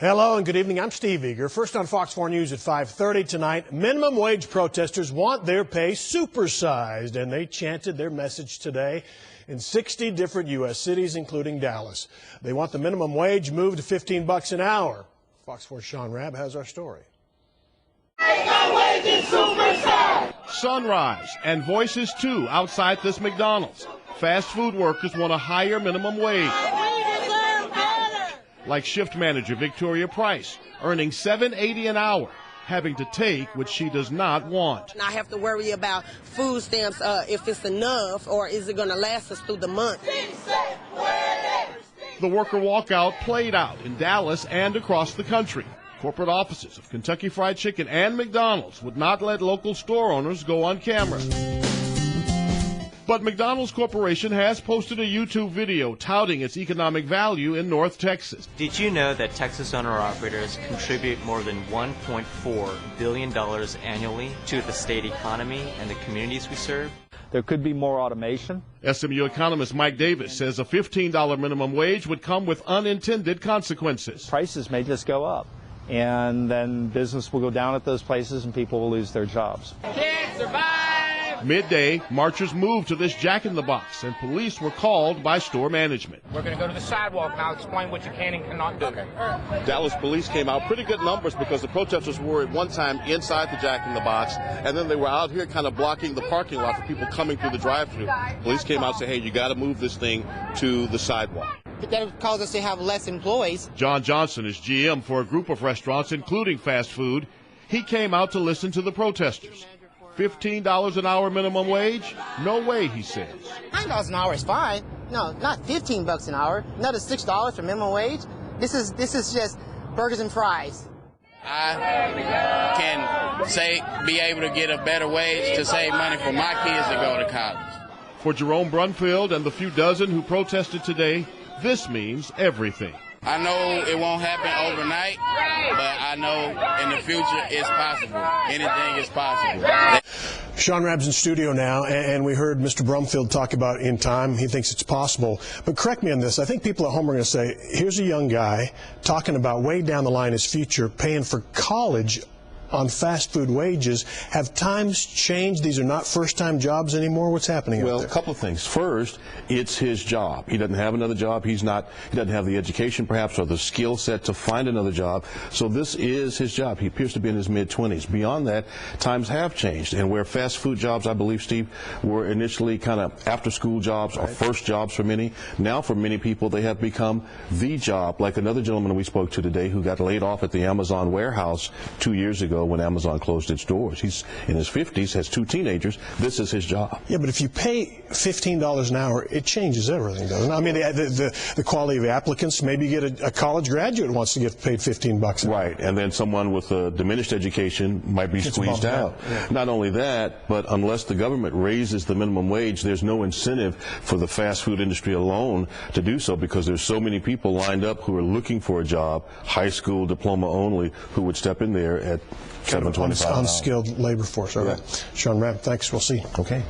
Hello and good evening. I'm Steve Eager. First on Fox 4 News at 5:30 tonight, minimum wage protesters want their pay supersized, and they chanted their message today in 60 different U.S. cities, including Dallas. They want the minimum wage moved to $15 an hour. Fox 4's Sean Rabb has our story. Sunrise and voices too outside this McDonald's. Fast food workers want a higher minimum wage. Like shift manager Victoria Price, earning $7.80 an hour, having to take what she does not want. I have to worry about food stamps, if it's enough, or is it going to last us through the month. The worker walkout played out in Dallas and across the country. Corporate offices of Kentucky Fried Chicken and McDonald's would not let local store owners go on camera. But McDonald's Corporation has posted a YouTube video touting its economic value in North Texas. Did you know that Texas owner-operators contribute more than $1.4 billion annually to the state economy and the communities we serve? There could be more automation. SMU economist Mike Davis says a $15 minimum wage would come with unintended consequences. Prices may just go up, and then business will go down at those places and people will lose their jobs. Can't survive! Midday, marchers moved to this Jack in the Box, and police were called by store management. We're going to go to the sidewalk now, explain what you can and cannot do. Dallas police came out, pretty good numbers, because the protesters were at one time inside the Jack in the Box, and then they were out here kind of blocking the parking lot for people coming through the drive-thru. Police came out and said, hey, you got to move this thing to the sidewalk. That would cause us to have less employees. John Johnson is GM for a group of restaurants, including fast food. He came out to listen to the protesters. $15 an hour minimum wage? No way, he says. $9 an hour is fine. No, not $15 an hour. Another $6 for minimum wage. This is just burgers and fries. I can be able to get a better wage to save money for my kids to go to college. For Jerome Brunfield and the few dozen who protested today, this means everything. I know it won't happen overnight, but I know in the future it's possible. Anything is possible. Sean Rabb's in studio now, and we heard Mr. Brumfield talk about in time. He thinks it's possible. But correct me on this. I think people at home are going to say, here's a young guy talking about way down the line his future, paying for college on fast food wages. Have times changed? These are not first-time jobs anymore? What's happening out there? Well, a couple of things. First, it's his job. He doesn't have another job. He doesn't have the education, perhaps, or the skill set to find another job. So this is his job. He appears to be in his mid-20s. Beyond that, times have changed. And where fast food jobs, I believe, Steve, were initially kind of after-school jobs or first jobs for many, now for many people, they have become the job. Like another gentleman we spoke to today who got laid off at the Amazon warehouse 2 years ago when Amazon closed its doors. He's in his 50s, has 2 teenagers. This is his job. Yeah, but if you pay $15 an hour, it changes everything, doesn't it? I mean, the quality of the applicants, maybe you get a college graduate who wants to get paid $15 an hour. Right, and then someone with a diminished education might be squeezed out. Yeah. Not only that, but unless the government raises the minimum wage, there's no incentive for the fast food industry alone to do so, because there's so many people lined up who are looking for a job, high school diploma only, who would step in there at $7.25 unskilled labor force. All right. Sean Rabb, thanks. We'll see. Okay.